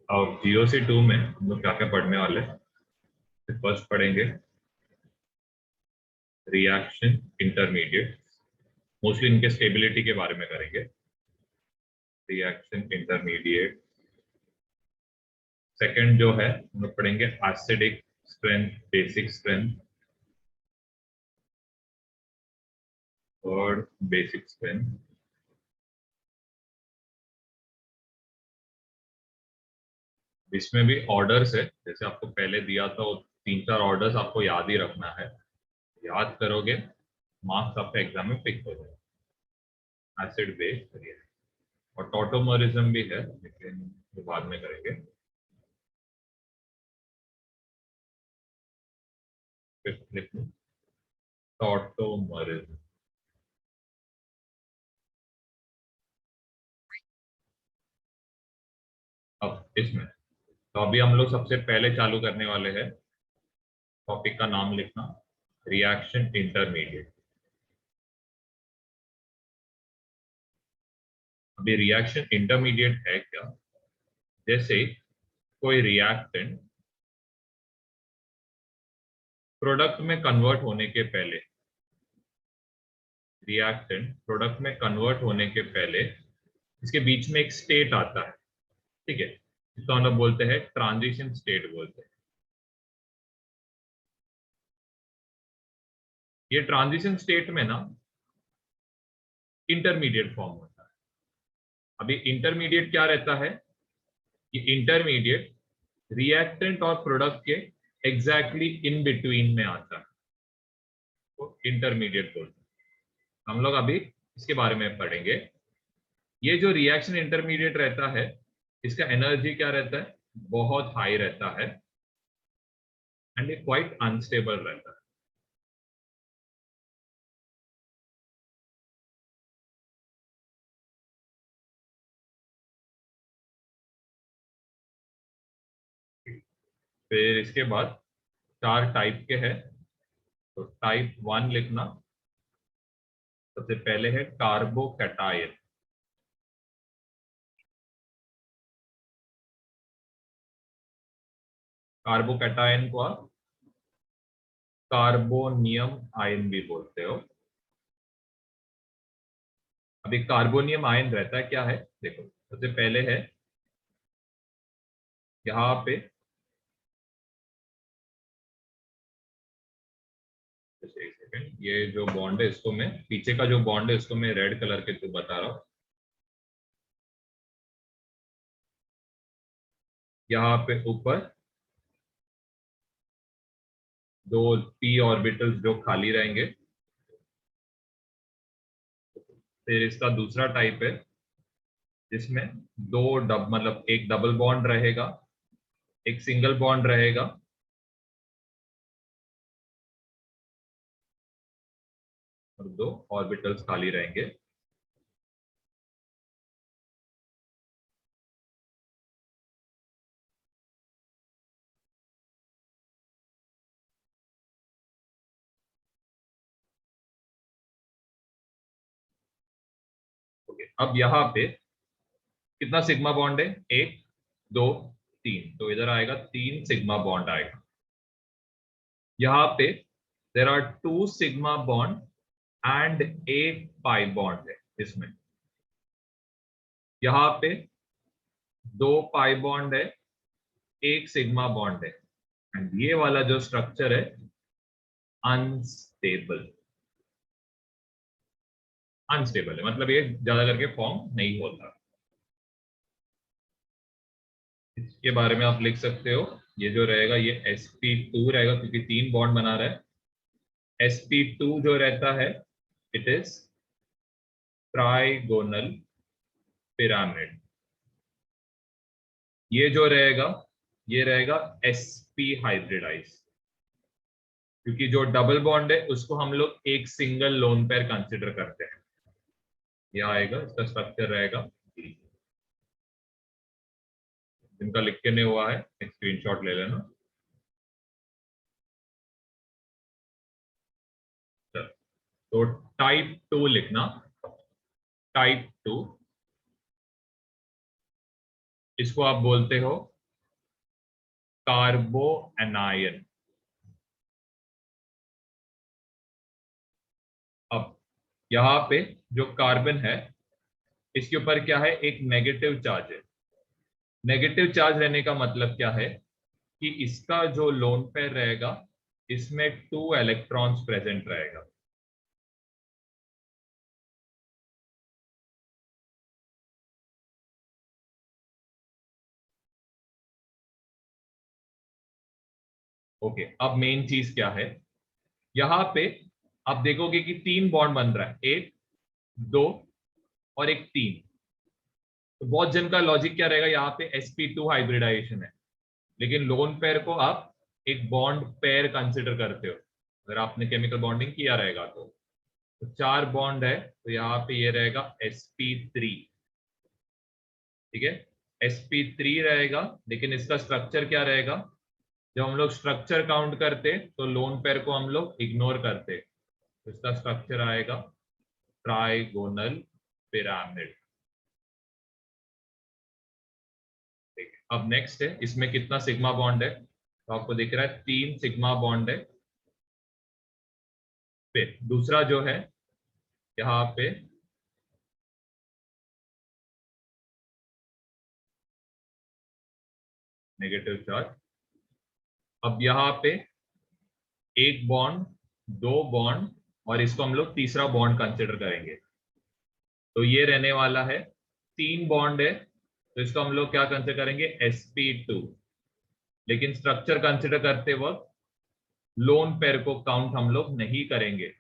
और GOC2 में हम लोग क्या क्या पढ़ने वाले हैं? फर्स्ट पढ़ेंगे रिएक्शन इंटरमीडिएट, मोस्टली इनके स्टेबिलिटी के बारे में करेंगे। Reaction intermediate. सेकंड जो है हम लोग पढ़ेंगे एसिडिक स्ट्रेंथ, बेसिक स्ट्रेंथ और बेसिक स्ट्रेंथ। इसमें भी ऑर्डर्स है, जैसे आपको पहले दिया था वो 3-4 ऑर्डर्स आपको याद ही रखना है। याद करोगे मार्क्स आपका एग्जाम में फिक्स हो जाएगा। एसिड बेस और टॉटोमरिज्म भी है, लेकिन वो बाद में करेंगे। टॉटोमरिज्म। अब इसमें तो अभी हम लोग सबसे पहले चालू करने वाले हैं, टॉपिक का नाम लिखना, रिएक्शन इंटरमीडिएट। अभी रिएक्शन इंटरमीडिएट है क्या? जैसे कोई रिएक्टेंट प्रोडक्ट में कन्वर्ट होने के पहले, रिएक्टेंट प्रोडक्ट में कन्वर्ट होने के पहले इसके बीच में एक स्टेट आता है, ठीक है, इसको हम लोग बोलते हैं ट्रांजिशन स्टेट बोलते हैं। ये ट्रांजिशन स्टेट में ना इंटरमीडिएट फॉर्म होता है। अभी इंटरमीडिएट क्या रहता है? कि इंटरमीडिएट रिएक्टेंट और प्रोडक्ट के एग्जैक्टली इन बिटवीन में आता है, तो इंटरमीडिएट बोलते हैं। हम लोग अभी इसके बारे में पढ़ेंगे। ये जो रिएक्शन इंटरमीडिएट रहता है, इसका एनर्जी क्या रहता है? बहुत हाई रहता है एंड ये क्वाइट अनस्टेबल रहता है। फिर इसके बाद 4 टाइप के हैं, तो टाइप 1 लिखना। सबसे पहले है कार्बोकैटायन। कार्बोकैटायन को आप कार्बोनियम आयन भी बोलते हो। अभी कार्बोनियम आयन रहता है क्या है, देखो सबसे पहले है यहाँ पे, एक सेकेंड, ये जो बॉन्ड है इसको मैं, पीछे का जो बॉन्ड है इसको मैं रेड कलर के थ्रू बता रहा हूँ। यहाँ पे ऊपर 2 p ऑर्बिटल्स जो खाली रहेंगे। फिर इसका दूसरा टाइप है जिसमें मतलब एक डबल बॉन्ड रहेगा, एक सिंगल बॉन्ड रहेगा और 2 ऑर्बिटल्स खाली रहेंगे। ओके, अब यहाँ पे कितना सिग्मा बॉन्ड है? 1 2 3, तो इधर आएगा 3 सिग्मा बॉन्ड आएगा। यहाँ पे there are 2 sigma bond and एक पाई बॉन्ड है इसमें। यहाँ पे 2 पाई बॉन्ड है, एक सिग्मा बॉन्ड है एंड ये वाला जो स्ट्रक्चर है अनस्टेबल। अनस्टेबल है मतलब ये ज्यादा करके फॉर्म नहीं होता। इसके बारे में आप लिख सकते हो, ये जो रहेगा ये sp2 रहेगा क्योंकि 3 बॉन्ड बना रहा है। sp2 जो रहता है इट इज ट्राइगोनल पिरामिड। ये जो रहेगा ये रहेगा sp हाइब्रिडाइज, क्योंकि जो डबल बॉन्ड है उसको हम लोग एक सिंगल लोन पेयर कंसिडर करते हैं। यह आएगा, इसका स्ट्रक्चर रहेगा। जिनका लिख के नहीं हुआ है एक स्क्रीनशॉट ले लेना। तो टाइप 2 लिखना। टाइप 2 इसको आप बोलते हो कार्बो एनायन। अब यहाँ पे जो कार्बन है इसके ऊपर क्या है, एक नेगेटिव चार्ज है। नेगेटिव चार्ज रहने का मतलब क्या है कि इसका जो लोन पेयर रहेगा इसमें 2 इलेक्ट्रॉन्स प्रेजेंट रहेगा। ओके, अब मेन चीज क्या है, यहां पे आप देखोगे कि 3 बॉन्ड बन रहा है, 1 2 और एक 3। तो बहुत जन का लॉजिक क्या रहेगा, यहाँ पे sp2 हाइब्रिडाइजेशन है, लेकिन लोन पेयर को आप एक बॉन्ड पेयर कंसिडर करते हो अगर आपने केमिकल बॉन्डिंग किया रहेगा तो 4 बॉन्ड है तो यहाँ पे ये रहेगा sp3। ठीक है, sp3 रहेगा, लेकिन इसका स्ट्रक्चर क्या रहेगा, जब हम लोग स्ट्रक्चर काउंट करते तो लोन पेयर को हम लोग इग्नोर करते, तो इसका स्ट्रक्चर आएगा ट्राइगोनल पिरामिड। ठीक है, अब नेक्स्ट है, इसमें कितना सिग्मा बॉन्ड है, तो आपको दिख रहा है 3 सिग्मा बॉन्ड है। फिर दूसरा जो है यहाँ पे नेगेटिव चार्ज। अब यहाँ पे एक बॉन्ड, 2 बॉन्ड और इसको हम लोग तीसरा बॉन्ड कंसिडर करेंगे, तो ये रहने वाला है 3 बॉन्ड है, तो इसको हम लोग क्या कंसिडर करेंगे, sp2। लेकिन स्ट्रक्चर कंसिडर करते वक्त लोन पेयर को काउंट हम लोग नहीं करेंगे,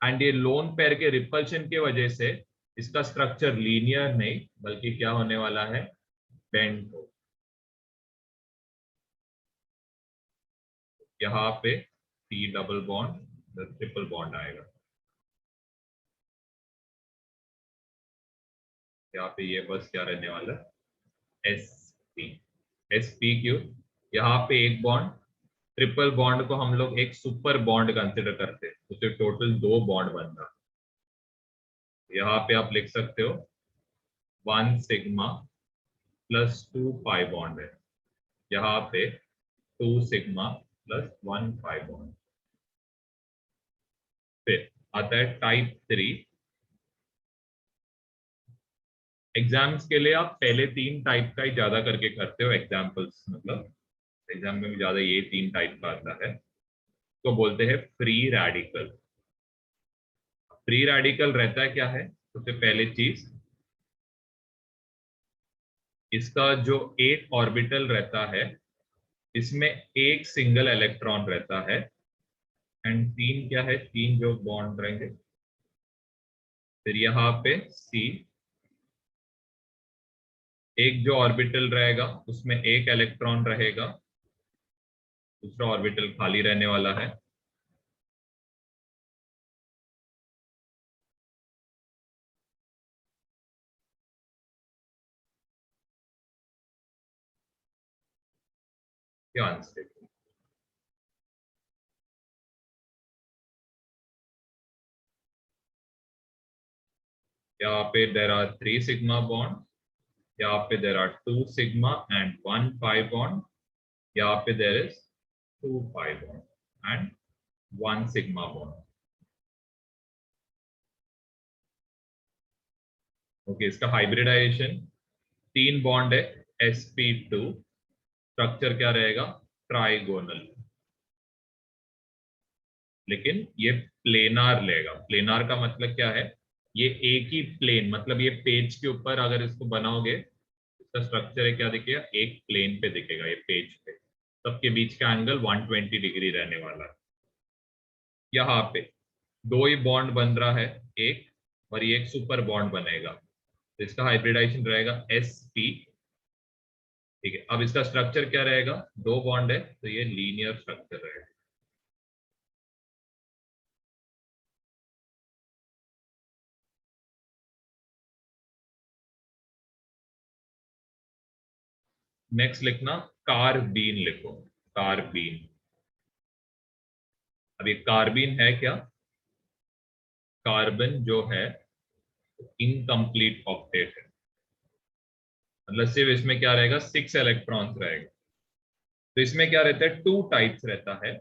एंड ये लोन पेयर के रिपल्शन की वजह से इसका स्ट्रक्चर लीनियर नहीं बल्कि क्या होने वाला है, बेंड हो। यहाँ पे T double bond triple bond आएगा, यहाँ पे ये बस क्या रहने वाला है, sp। sp क्यों, यहाँ पे एक बॉन्ड, ट्रिपल बॉन्ड को हम लोग एक सुपर बॉन्ड कंसिडर करते हैं, उसे टोटल 2 बॉन्ड बनता। यहाँ पे आप लिख सकते हो 1 सिग्मा प्लस 2 पाई बॉन्ड है, यहाँ पे 2 सिग्मा प्लस 1 पाई बॉन्ड। फिर आता है टाइप 3। एग्जाम्स के लिए आप पहले 3 टाइप का ही ज्यादा करके करते हो, एग्जाम्पल्स मतलब एग्जाम में भी ज्यादा ये 3 टाइप का आता है, तो बोलते हैं फ्री रेडिकल। फ्री रेडिकल रहता है क्या है, सबसे पहले चीज इसका जो एक ऑर्बिटल रहता है इसमें एक सिंगल इलेक्ट्रॉन रहता है, एंड 3 क्या है, 3 जो बॉन्ड रहेंगे। फिर यहाँ पे C, एक जो ऑर्बिटल रहेगा उसमें एक इलेक्ट्रॉन रहेगा, दूसरा ऑर्बिटल खाली रहने वाला है। ध्यान से देखो, यहाँ पे देर आर 3 सिग्मा बॉन्ड, यहाँ पे there are 2 sigma and 1 pi bond, यहाँ पे there is 2 pi bond and 1 sigma bond. Okay, इसका हाइब्रिडाइजेशन 3 बॉन्ड है sp2, स्ट्रक्चर क्या रहेगा, ट्राइगोनल, लेकिन ये प्लेनार लेगा। प्लेनार का मतलब क्या है, ये एक ही प्लेन, मतलब ये पेज के ऊपर अगर इसको बनाओगे इसका स्ट्रक्चर है क्या दिखेगा, एक प्लेन पे दिखेगा, ये पेज पे सबके बीच का एंगल 120 डिग्री रहने वाला है। यहाँ पे 2 ही बॉन्ड बन रहा है, एक और ये एक सुपर बॉन्ड बनेगा, तो इसका हाइब्रिडाइजेशन रहेगा sp। ठीक है, अब इसका स्ट्रक्चर क्या रहेगा, 2 बॉन्ड है तो ये लीनियर स्ट्रक्चर रहेगा। नेक्स्ट लिखना कार्बीन, लिखो कार्बीन। अब ये कार्बीन है क्या, कार्बन जो है इनकम्प्लीट ऑक्टेट है, मतलब सिर्फ इसमें क्या रहेगा, 6 इलेक्ट्रॉन्स रहेगा। तो इसमें क्या रहता है, 2 टाइप्स रहता है।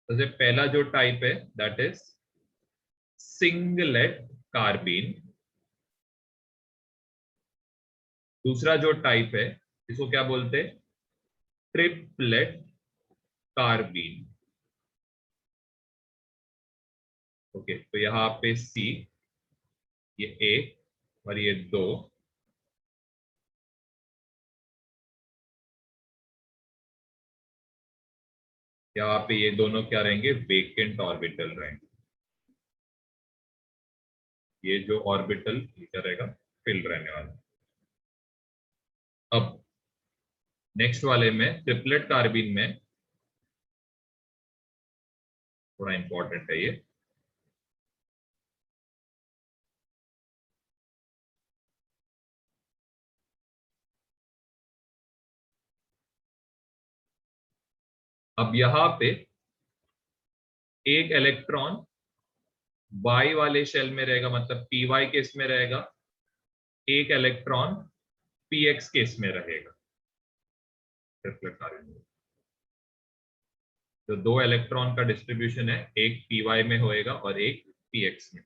तो पहला जो टाइप है दैट इज सिंगलेट कार्बीन। दूसरा जो टाइप है इसको क्या बोलते हैं, ट्रिपलेट कार्बीन। ओके, तो यहाँ पे सी, ये 1 और ये 2, यहाँ पे ये दोनों क्या रहेंगे, वेकेंट ऑर्बिटल रहेंगे। ये जो ऑर्बिटल क्या रहेगा, फिल रहने वाला। अब नेक्स्ट वाले में ट्रिपलेट कार्बिन में थोड़ा इंपॉर्टेंट है ये। अब यहां पे एक इलेक्ट्रॉन वाई वाले शेल में रहेगा, मतलब पी वाई केस में रहेगा, एक इलेक्ट्रॉन पी एक्स केस में रहेगा ट्रिपलेट कार्बिन में। तो 2 इलेक्ट्रॉन का डिस्ट्रीब्यूशन है, एक पी वाई में होएगा और एक पी एक्स में।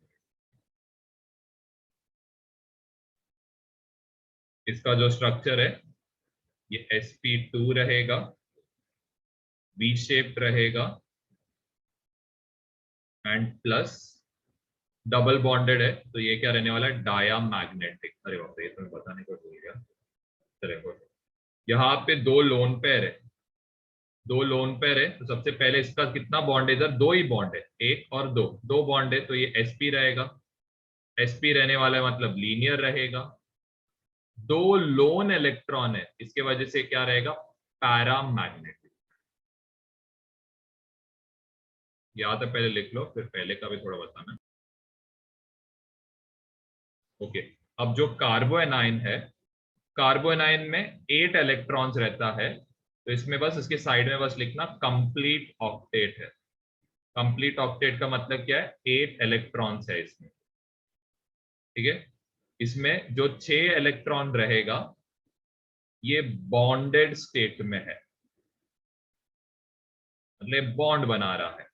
इसका जो स्ट्रक्चर है ये sp2 रहेगा, वी शेप रहेगा एंड प्लस डबल बॉन्डेड है। तो ये क्या रहने वाला है, डाया मैग्नेटिक। अरे बाप रे, ये तो मैं बताने को भूल गया। चलेगा, यहाँ पे 2 लोन पेयर है, 2 लोन पेयर है। तो सबसे पहले इसका कितना बॉन्ड है, इधर 2 ही बॉन्ड है, 1 और 2, 2 बॉन्ड है। तो ये sp रहेगा, sp रहने वाला है मतलब लीनियर रहेगा। 2 लोन इलेक्ट्रॉन है, इसके वजह से क्या रहेगा, पैरामैग्नेटिक। या तो पहले लिख लो, फिर पहले का भी थोड़ा बताना। ओके, अब जो कार्बोएनाइन है, कार्बोएनाइन में 8 इलेक्ट्रॉन्स रहता है। तो इसमें बस इसके साइड में बस लिखना कंप्लीट ऑक्टेट है। कंप्लीट ऑक्टेट का मतलब क्या है, 8 इलेक्ट्रॉन्स है इसमें। ठीक है, इसमें जो 6 इलेक्ट्रॉन रहेगा ये बॉन्डेड स्टेट में है, मतलब बॉन्ड बना रहा है।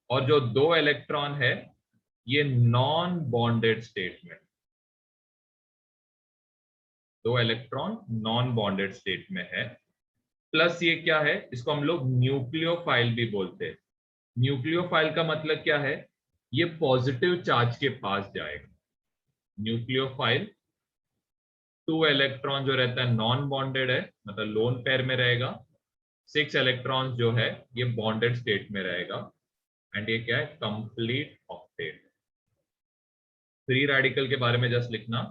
और जो 2 इलेक्ट्रॉन है ये नॉन बॉन्डेड स्टेट में, 2 इलेक्ट्रॉन नॉन बॉन्डेड स्टेट में है। प्लस ये क्या है, इसको हम लोग न्यूक्लियोफाइल भी बोलते हैं। न्यूक्लियोफाइल का मतलब क्या है, ये पॉजिटिव चार्ज के पास जाएगा। न्यूक्लियोफाइल 2 इलेक्ट्रॉन जो रहता है नॉन बॉन्डेड है, मतलब लोन पेयर में रहेगा। 6 इलेक्ट्रॉन जो है ये बॉन्डेड स्टेट में रहेगा। एंड ये क्या है, कंप्लीट ऑक्टेट। फ्री रेडिकल के बारे में जस्ट लिखना,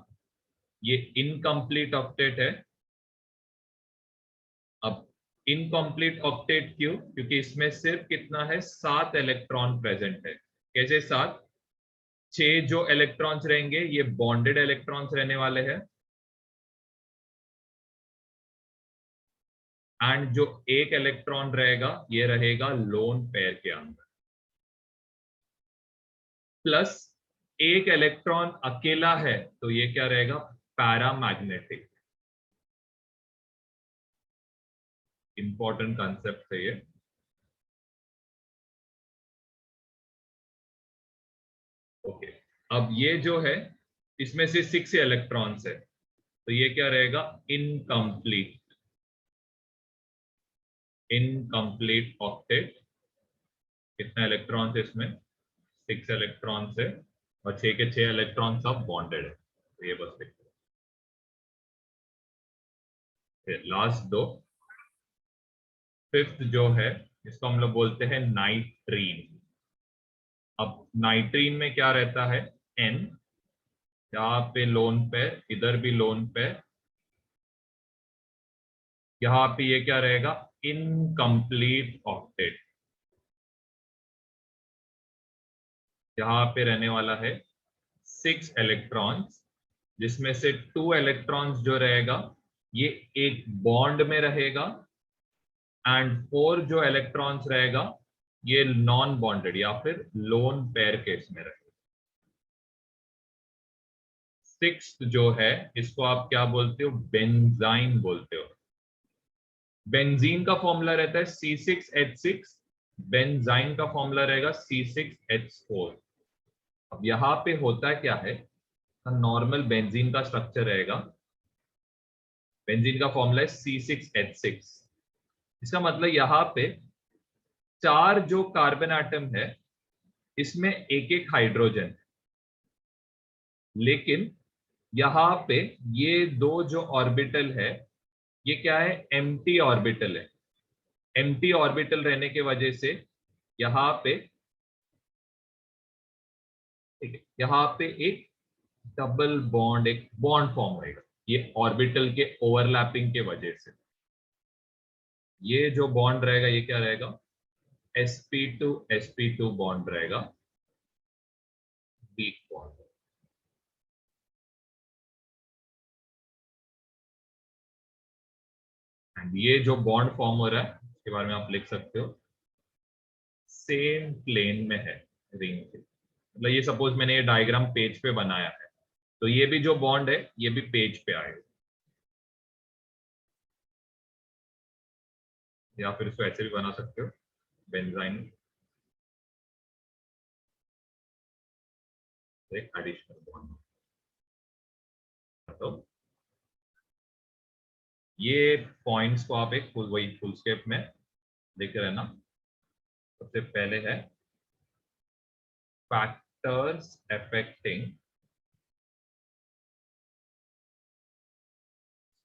ये इनकम्प्लीट ऑक्टेट है। अब इनकम्प्लीट ऑक्टेट क्यों, क्योंकि इसमें सिर्फ कितना है, 7 इलेक्ट्रॉन प्रेजेंट है। कैसे 7, 6 जो इलेक्ट्रॉन्स रहेंगे ये बॉन्डेड इलेक्ट्रॉन्स रहने वाले हैं, एंड जो एक इलेक्ट्रॉन रहेगा ये रहेगा लोन पेयर के अंदर। प्लस एक इलेक्ट्रॉन अकेला है तो ये क्या रहेगा, पैरामैग्नेटिक। इंपॉर्टेंट कंसेप्ट है ये। ओके, अब ये जो है इसमें से 6 इलेक्ट्रॉन्स है, तो ये क्या रहेगा, इनकम्प्लीट। Incomplete octet. कितना इलेक्ट्रॉन्स है इसमें, 6 इलेक्ट्रॉन्स है, और 6 के 6 इलेक्ट्रॉन सब बॉन्डेड है। तो ये बस देखो, लास्ट 2। फिफ्थ जो है इसको हम लोग बोलते हैं नाइट्रीन। अब नाइट्रीन में क्या रहता है, N, यहाँ पे लोन पेयर, इधर भी लोन पेयर, यहाँ पे ये क्या रहेगा, इनकम्प्लीट ऑक्टेट। यहाँ पे रहने वाला है 6 इलेक्ट्रॉन्स, जिसमें से 2 इलेक्ट्रॉन्स जो रहेगा ये एक बॉन्ड में रहेगा, एंड 4 जो इलेक्ट्रॉन्स रहेगा ये नॉन बॉन्डेड या फिर लोन पेयर केस में रहेगा। सिक्स्थ जो है इसको आप क्या बोलते हो, बेंजाइन बोलते हो। बेंजीन का फॉर्मूला रहता है C6H6, बेंजाइन का फॉर्मूला रहेगा C6H4। अब यहाँ पे होता क्या है, नॉर्मल बेंजीन का स्ट्रक्चर रहेगा, बेंजीन का फॉर्मूला है C6H6। इसका मतलब यहाँ पे 4 जो कार्बन एटम है इसमें एक एक हाइड्रोजन है, लेकिन यहाँ पे ये 2 जो ऑर्बिटल है ये क्या है, एम्प्टी ऑर्बिटल है। एम्प्टी ऑर्बिटल रहने के वजह से यहाँ पे, ठीक है, यहाँ पे एक डबल बॉन्ड, एक बॉन्ड फॉर्म होगा, ये ऑर्बिटल के ओवरलैपिंग के वजह से। ये जो बॉन्ड रहेगा ये क्या रहेगा, sp2 बॉन्ड रहेगा, वीक बॉन्ड। एंड ये जो बॉन्ड फॉर्म हो रहा है इसके बारे में आप लिख सकते हो, सेम प्लेन में है रिंग के। मतलब ये सपोज मैंने ये डायग्राम पेज पे बनाया है, तो ये भी जो बॉन्ड है ये भी पेज पे आएगा, या फिर इसको ऐसे भी बना सकते हो, बेंजाइन एक एडिशनल बॉन्ड। तो ये पॉइंट्स को आप एक वही फुल स्केप में लिखे रहना। सबसे पहले है factors affecting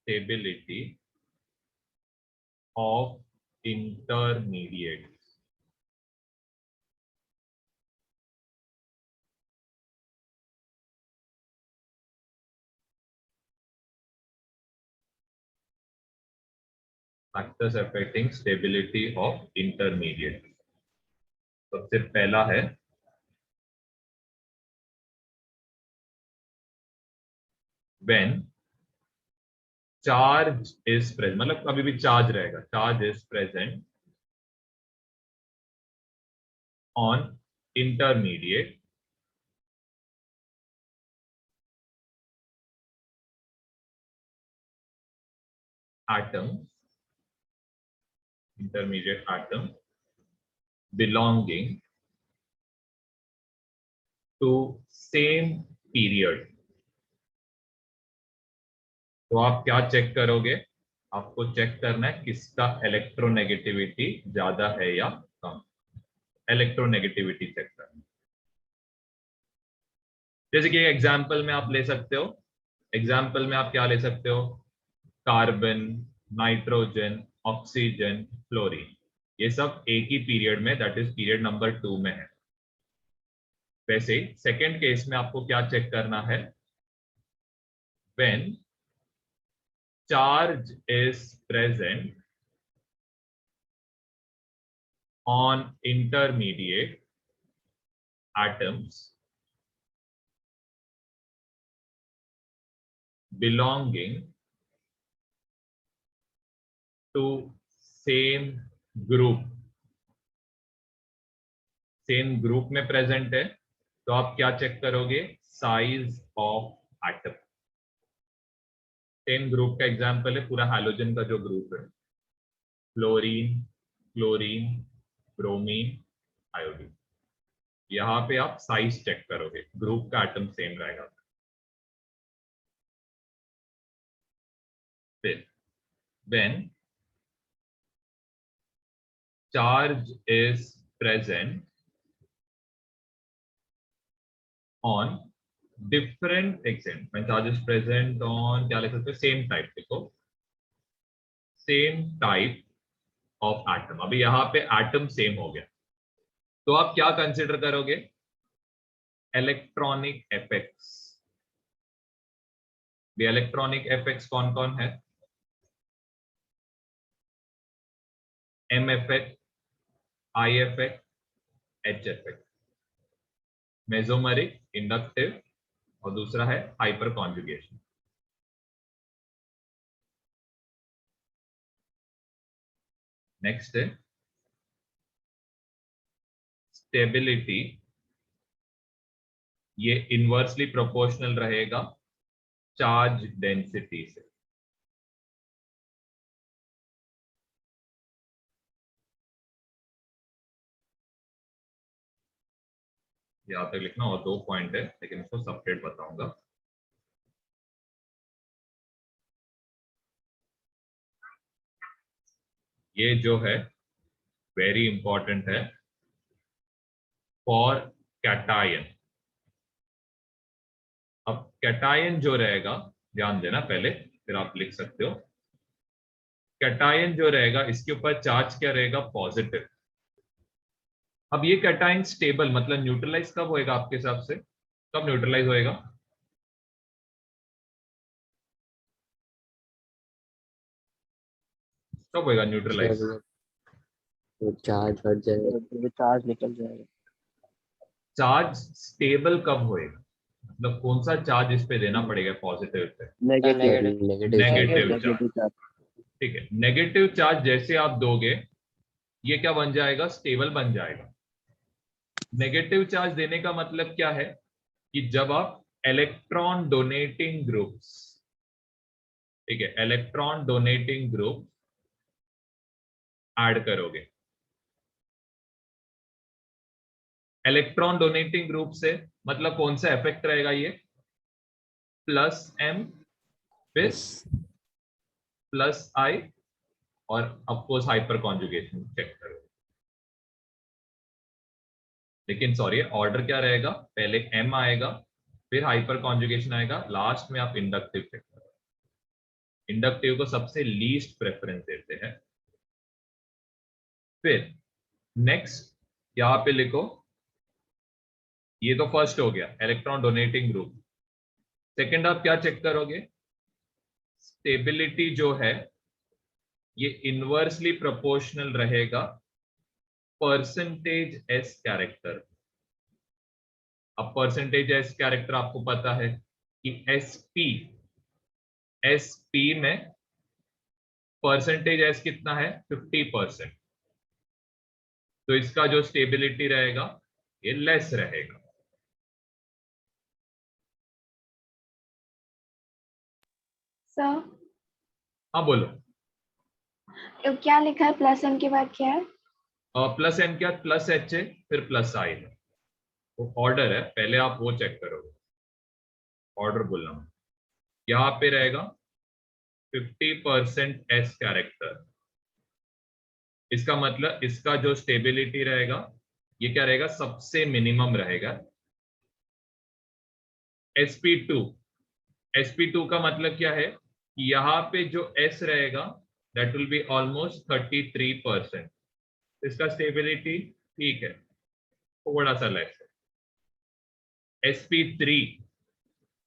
stability of intermediate. Factors affecting stability of intermediate. सबसे पहला है व्हेन चार्ज इज प्रेजेंट, मतलब अभी भी चार्ज रहेगा, charge is present on intermediate atom, intermediate atom belonging to same period। तो आप क्या चेक करोगे, आपको चेक करना है किसका इलेक्ट्रोनेगेटिविटी ज्यादा है या कम, इलेक्ट्रोनेगेटिविटी चेक करना। जैसे कि एग्जाम्पल में आप ले सकते हो, एग्जाम्पल में आप क्या ले सकते हो, कार्बन, नाइट्रोजन, ऑक्सीजन, फ्लोरीन, ये सब एक ही पीरियड में, दैट इज पीरियड नंबर 2 में है। वैसे सेकेंड केस में आपको क्या चेक करना है, when charge is present on intermediate atoms belonging to same group, same group में प्रेजेंट है, तो आप क्या चेक करोगे, size of atom. Same group का एग्जांपल है पूरा हैलोजन का जो ग्रुप है, फ्लोरीन, क्लोरीन, ब्रोमीन, आयोडीन। यहां पे आप साइज चेक करोगे, ग्रुप का एटम सेम रहेगा। फिर when charge is present on different extent, when charge is present on क्या लिख सकते हो, सेम टाइप, देखो सेम टाइप ऑफ एटम। अभी यहाँ पे एटम सेम हो गया, तो आप क्या कंसिडर करोगे, इलेक्ट्रॉनिक इफेक्ट्स। भी इलेक्ट्रॉनिक इफेक्ट्स कौन कौन है, M effect, I effect, H effect. Mesomeric, inductive, और दूसरा है हाइपर कॉन्जुगेशन। नेक्स्ट है स्टेबिलिटी, ये इनवर्सली प्रोपोर्शनल रहेगा चार्ज डेंसिटी से। यहाँ तक लिखना, और 2 पॉइंट है लेकिन इसको सेपरेट बताऊंगा। ये जो है वेरी इंपॉर्टेंट है फॉर कैटायन। अब कैटायन जो रहेगा, ध्यान देना पहले, फिर आप लिख सकते हो। कैटायन जो रहेगा इसके ऊपर चार्ज क्या रहेगा, पॉजिटिव। अब ये कैटायन स्टेबल मतलब न्यूट्रलाइज कब होएगा आपके हिसाब से, कब न्यूट्रलाइज होएगा? कब होएगा न्यूट्रलाइज? तो चार्ज हट जाएगा, चार्ज निकल जाएगा। चार्ज स्टेबल कब होएगा, मतलब कौन सा चार्ज इस पे देना पड़ेगा पॉजिटिव पे? Negative charge. ठीक है, नेगेटिव चार्ज जैसे आप दोगे ये क्या बन जाएगा, स्टेबल बन जाएगा। नेगेटिव चार्ज देने का मतलब क्या है कि जब आप इलेक्ट्रॉन डोनेटिंग ग्रुप्स, ठीक है, इलेक्ट्रॉन डोनेटिंग ग्रुप ऐड करोगे, इलेक्ट्रॉन डोनेटिंग ग्रुप से मतलब कौन सा इफेक्ट रहेगा, ये प्लस एम फिर प्लस आई, और ऑफकोर्स हाइपर कॉन्जुगेशन चेक करो। लेकिन सॉरी, ऑर्डर क्या रहेगा, पहले एम आएगा फिर हाइपर कॉन्जुगेशन आएगा, लास्ट में आप इंडक्टिव चेक करो। इंडक्टिव को सबसे लीस्ट प्रेफरेंस देते हैं। फिर नेक्स्ट यहां पे लिखो, ये तो फर्स्ट हो गया इलेक्ट्रॉन डोनेटिंग ग्रुप। सेकंड आप क्या चेक करोगे, स्टेबिलिटी जो है ये इनवर्सली प्रोपोर्शनल रहेगा परसेंटेज एस कैरेक्टर। अब परसेंटेज एस कैरेक्टर आपको पता है कि एसपी में परसेंटेज एस कितना है, 50%। तो इसका जो स्टेबिलिटी रहेगा ये लेस रहेगा। सर हाँ बोलो। क्या लिखा है, प्लस एम के बाद क्या है? प्लस एम क्या, प्लस एच है फिर प्लस आई है, वो ऑर्डर है, पहले आप वो चेक करोगे। ऑर्डर बोलना यहां पे रहेगा 50% एस कैरेक्टर। इसका मतलब इसका जो स्टेबिलिटी रहेगा ये क्या रहेगा, सबसे मिनिमम रहेगा। sp2, sp2 का मतलब क्या है कि यहाँ पे जो s रहेगा दैट विल बी ऑलमोस्ट 33%। इसका स्टेबिलिटी ठीक है, थोड़ा सा लेस है।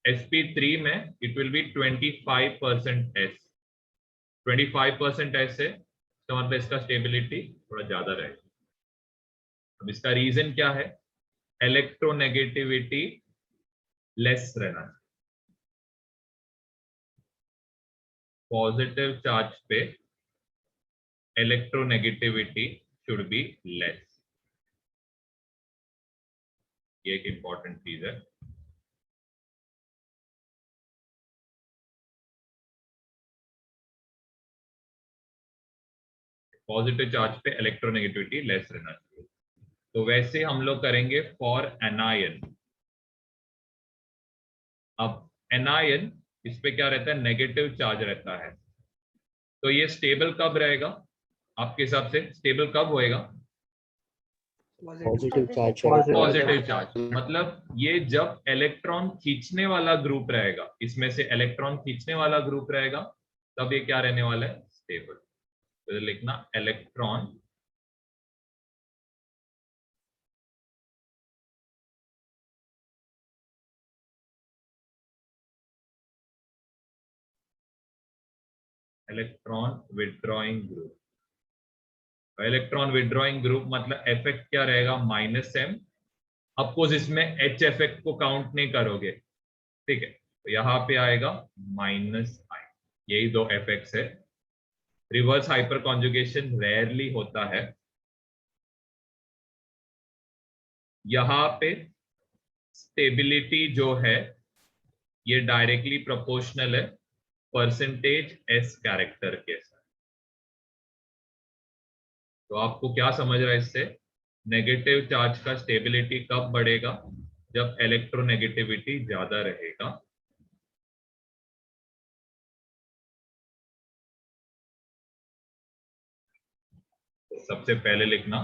sp3 में it will be 25% s। 25% s है, तो मतलब इसका स्टेबिलिटी थोड़ा ज्यादा रहेगा। अब इसका रीजन क्या है, इलेक्ट्रोनेगेटिविटी लेस रहना, पॉजिटिव चार्ज पे इलेक्ट्रोनेगेटिविटी शुड बी लेस। ये एक इंपॉर्टेंट चीज है। पॉजिटिव चार्ज पे इलेक्ट्रोनेगेटिविटी लेस रहना चाहिए। तो वैसे हम लोग करेंगे फॉर एनायन। अब एनायन इस पे क्या रहता है, नेगेटिव चार्ज रहता है। तो ये स्टेबल कब रहेगा आपके हिसाब से, स्टेबल कब होएगा? Positive charge. पॉजिटिव चार्ज मतलब ये जब इलेक्ट्रॉन खींचने वाला ग्रुप रहेगा, इसमें से इलेक्ट्रॉन खींचने वाला ग्रुप रहेगा, तब ये क्या रहने वाला है, स्टेबल। तो लिखना electron withdrawing group. Electron withdrawing group मतलब इफेक्ट क्या रहेगा, -m। अफकोर्स इसमें एच इफेक्ट को काउंट नहीं करोगे, ठीक है, तो यहां पे आएगा -i। यही दो इफेक्ट्स है। रिवर्स हाइपर कॉन्जुगेशन रेयरली होता है। यहां पे स्टेबिलिटी जो है ये डायरेक्टली प्रोपोर्शनल है परसेंटेज एस कैरेक्टर के साथ। तो आपको क्या समझ रहा है इससे, नेगेटिव चार्ज का स्टेबिलिटी कब बढ़ेगा? जब इलेक्ट्रोनेगेटिविटी ज्यादा रहेगा। सबसे पहले लिखना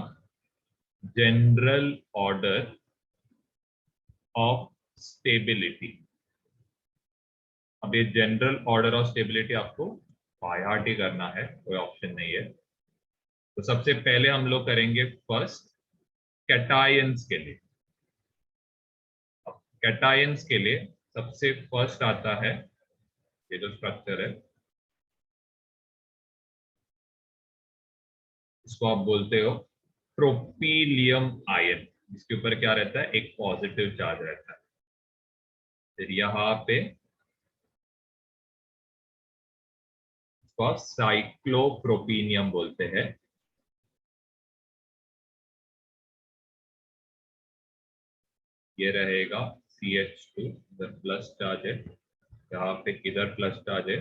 जनरल ऑर्डर ऑफ स्टेबिलिटी। अब ये जनरल ऑर्डर ऑफ स्टेबिलिटी आपको बाय हार्ट ही करना है, कोई ऑप्शन नहीं है। तो सबसे पहले हम लोग करेंगे फर्स्ट कैटायंस के लिए। अब कैटायंस के लिए सबसे फर्स्ट आता है ये जो स्ट्रक्चर है, इसको आप बोलते हो ट्रोपिलियम आयन, जिसके ऊपर क्या रहता है? एक पॉजिटिव चार्ज रहता है। फिर यहाँ पे इसको साइक्लोप्रोपीनियम बोलते हैं। ये रहेगा CH2, इधर प्लस चार्ज है, यहाँ पे इधर प्लस चार्ज है।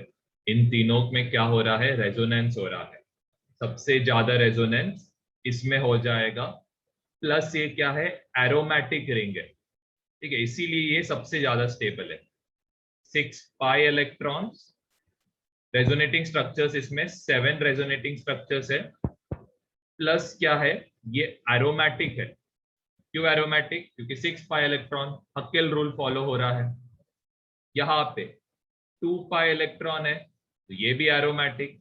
इन तीनों में क्या हो रहा है? रेजोनेंस हो रहा है। सबसे ज्यादा रेजोनेंस इसमें हो जाएगा। प्लस ये क्या है? एरोमेटिक रिंग है, ठीक है, इसीलिए ये सबसे ज्यादा स्टेबल है। 6 पाई इलेक्ट्रॉन्स, रेजोनेटिंग स्ट्रक्चर्स इसमें 7 रेजोनेटिंग स्ट्रक्चर्स है। प्लस क्या है? ये एरोमेटिक है। क्यों एरोमेटिक? क्योंकि 6 pi electron, Hückel rule follow हो रहा है। यहाँ पे 2 पाई इलेक्ट्रॉन है, तो ये भी एरोमेटिक।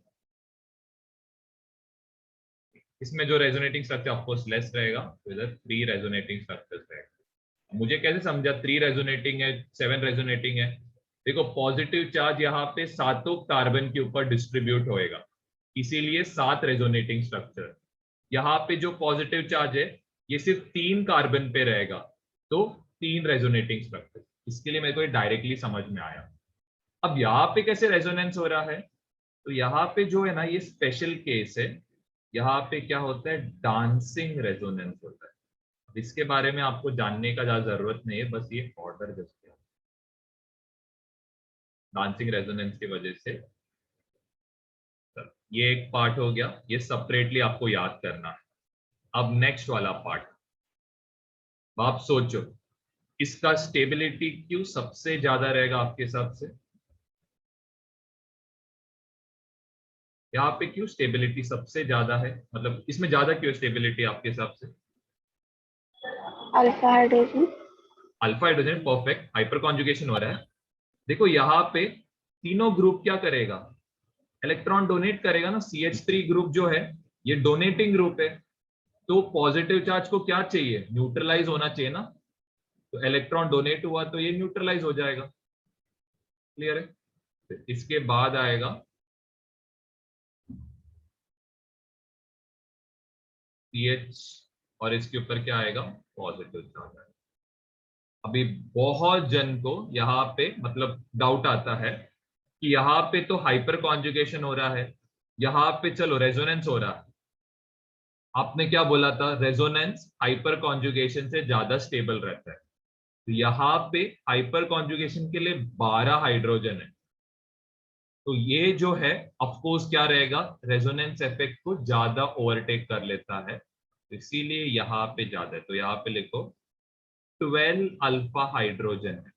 इसमें जो रेजोनेटिंग स्ट्रक्चर ऑफकोर्स लेस रहेगा, तो इधर 3 रेजोनेटिंग स्ट्रक्चर्स रहेगा। मुझे कैसे समझा 3 रेजोनेटिंग है 7 रेजोनेटिंग है? देखो पॉजिटिव चार्ज यहाँ पे 7 कार्बन के ऊपर डिस्ट्रीब्यूट होएगा, इसीलिए 7 रेजोनेटिंग स्ट्रक्चर। यहाँ पे जो पॉजिटिव चार्ज है ये सिर्फ 3 कार्बन पे रहेगा, तो 3 रेजोनेटिंग स्ट्रक्चर। इसके लिए मेरे को डायरेक्टली समझ में आया। अब यहाँ पे कैसे रेजोनेंस हो रहा है? तो यहाँ पे जो है ना, ये स्पेशल केस है। यहाँ पे क्या होता है? डांसिंग रेजोनेंस होता है। इसके बारे में आपको जानने का ज्यादा जरूरत नहीं है, बस ये ऑर्डर जस्ट डांसिंग रेजोनेंस की वजह से। ये एक पार्ट हो गया, ये सेपरेटली आपको याद करना है। अब नेक्स्ट वाला पार्ट, आप सोचो इसका स्टेबिलिटी क्यों सबसे ज्यादा रहेगा आपके हिसाब से? यहाँ पे क्यों स्टेबिलिटी सबसे ज्यादा है? मतलब इसमें ज्यादा क्यों स्टेबिलिटी आपके हिसाब से? Alpha hydrogen. Alpha hydrogen, perfect, hyper conjugation हो रहा है। देखो यहाँ पे तीनों ग्रुप क्या करेगा? इलेक्ट्रॉन डोनेट करेगा ना। CH3 ग्रुप जो है ये डोनेटिंग ग्रुप है, तो पॉजिटिव चार्ज को क्या चाहिए? न्यूट्रलाइज होना चाहिए ना। तो इलेक्ट्रॉन डोनेट हुआ तो ये न्यूट्रलाइज हो जाएगा। क्लियर है? तो इसके बाद आएगा CH, और इसके ऊपर क्या आएगा? पॉजिटिव चार्ज आएगा। अभी बहुत जन को यहाँ पे मतलब डाउट आता है कि यहाँ पे तो हाइपर कॉन्जुगेशन हो रहा है, यहाँ पे चलो रेजोनेंस हो रहा है। आपने क्या बोला था? रेजोनेंस हाइपर कॉन्जुगेशन से ज्यादा स्टेबल रहता है। तो यहाँ पे हाइपर कॉन्जुगेशन के लिए 12 हाइड्रोजन है, तो ये जो है ऑफकोर्स क्या रहेगा? रेजोनेंस इफेक्ट को ज्यादा ओवरटेक कर लेता है, तो इसीलिए यहाँ पे ज्यादा है। तो यहाँ पे लिखो 12 अल्फा हाइड्रोजन है,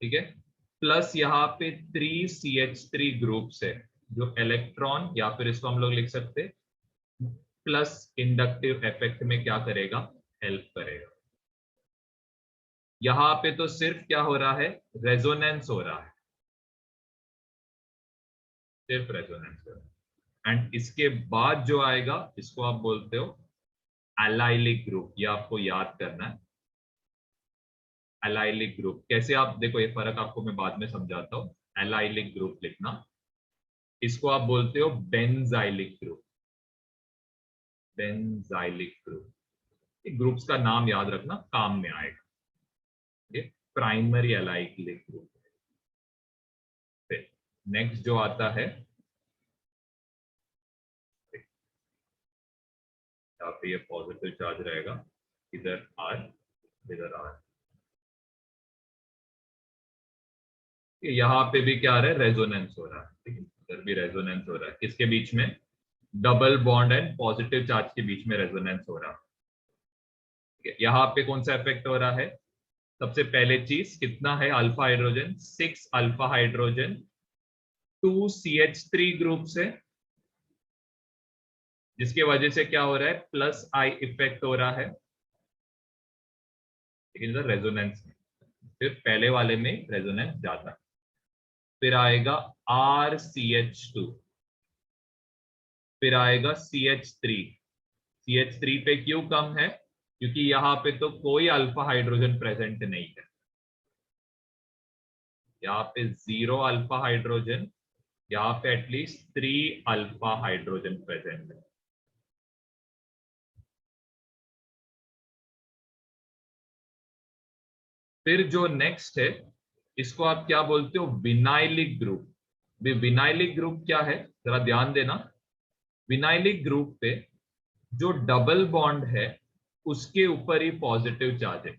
ठीक है। प्लस यहाँ पे 3 CH3 ग्रुप्स है, जो इलेक्ट्रॉन या फिर इसको हम लोग लिख सकते प्लस इंडक्टिव इफेक्ट में क्या करेगा? हेल्प करेगा। यहाँ पे तो सिर्फ क्या हो रहा है? रेजोनेंस हो रहा है, सिर्फ रेजोनेंस हो रहा है। एंड इसके बाद जो आएगा इसको आप बोलते हो एलाइलिक ग्रुप। ये आपको याद करना है। एलाइलिक ग्रुप कैसे? आप देखो ये फर्क आपको मैं बाद में समझाता हूँ। एलाइलिक ग्रुप लिखना, इसको आप बोलते हो benzylic group. Benzylic group, groups का नाम याद रखना, काम में आएगा। ये प्राइमरी एलाइलिक ग्रुप। फिर नेक्स्ट जो आता है, यहाँ पे ये पॉजिटिव चार्ज रहेगा, इधर R, इधर R। यहाँ पे भी क्या आ रहा है? रेजोनेंस हो रहा है, ठीक है, इधर भी रेजोनेंस हो रहा है। किसके बीच में? Double bond and positive charge के बीच में रेजोनेंस हो रहा है। यहाँ पे कौन सा इफेक्ट हो रहा है? सबसे पहले चीज कितना है alpha hydrogen? 6 alpha hydrogen 2 CH3 group से, जिसकी वजह से क्या हो रहा है? प्लस आई इफेक्ट हो रहा है, लेकिन इधर रेजोनेंस में, फिर पहले वाले में रेजोनेंस जाता है। फिर आएगा RCH2, फिर आएगा CH3। CH3 पे क्यों कम है? क्योंकि यहाँ पे तो कोई अल्फा हाइड्रोजन प्रेजेंट नहीं है, यहाँ पे 0 अल्फा हाइड्रोजन, यहाँ पे एटलीस्ट 3 अल्फा हाइड्रोजन प्रेजेंट है। फिर जो नेक्स्ट है, इसको आप क्या बोलते हो? Vinylic group. विनाइलिक ग्रुप क्या है जरा ध्यान देना। विनाइलिक ग्रुप पे जो डबल बॉन्ड है उसके ऊपर ही पॉजिटिव चार्ज है।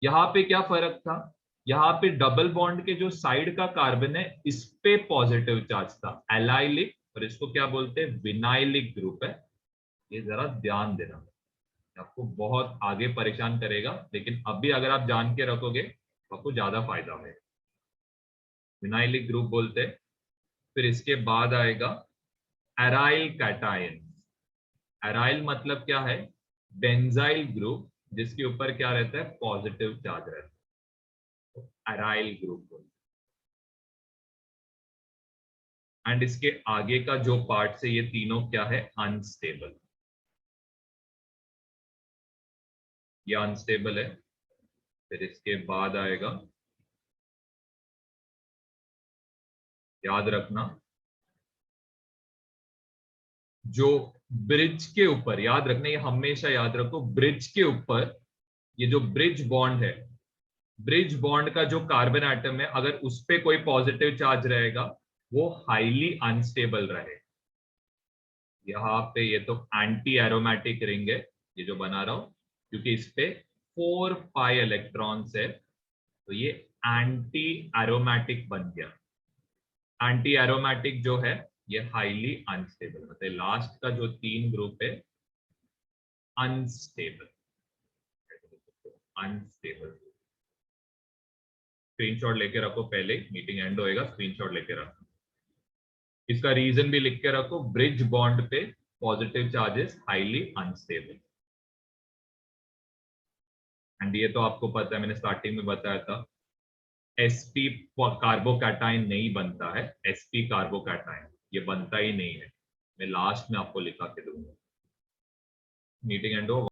यहाँ पे क्या फर्क था? यहाँ पे डबल बॉन्ड के जो साइड का कार्बन है इस पे पॉजिटिव चार्ज था, एलाइलिक, और इसको क्या बोलते हैं? विनाइलिक ग्रुप है। ये जरा ध्यान देना, आपको बहुत आगे परेशान करेगा, लेकिन अभी अगर आप जान के रखोगे तो आपको ज्यादा फायदा होगा। विनाइलिक ग्रुप बोलते हैं। फिर इसके बाद आएगा एराइल कैटायन। एराइल मतलब क्या है? बेंजाइल ग्रुप, जिसके ऊपर क्या रहता है? पॉजिटिव चार्ज रहता है, तो एराइल ग्रुप बोलते हैं। एंड इसके आगे का जो पार्ट से ये तीनों क्या है? अनस्टेबल। ये अनस्टेबल है। फिर इसके बाद आएगा, याद रखना, जो ब्रिज के ऊपर, याद रखना, ये हमेशा याद रखो, ब्रिज के ऊपर ये जो ब्रिज बॉन्ड है, ब्रिज बॉन्ड का जो कार्बन एटम है, अगर उस पे कोई पॉजिटिव चार्ज रहेगा वो हाईली अनस्टेबल रहे। यहाँ पे ये तो एंटी एरोमेटिक रिंग है ये जो बना रहा हूं, क्योंकि इस पे 4 पाई इलेक्ट्रॉन्स है, तो ये एंटी एरोमेटिक बन गया। एंटी एरोमेटिक जो है ये हाईली अनस्टेबल, मतलब लास्ट का जो 3 ग्रुप है अनस्टेबल। अनस्टेबल स्क्रीनशॉट लेके रखो, पहले मीटिंग एंड होएगा, स्क्रीनशॉट लेके रखो। इसका रीजन भी लिख के रखो, ब्रिज बॉन्ड पे positive charges highly unstable. And ये तो आपको पता है, मैंने स्टार्टिंग में बताया था, sp कार्बोकैटायन नहीं बनता है, sp कार्बोकैटायन ये बनता ही नहीं है। मैं लास्ट में आपको लिखा के दूंगा। मीटिंग एंड हो।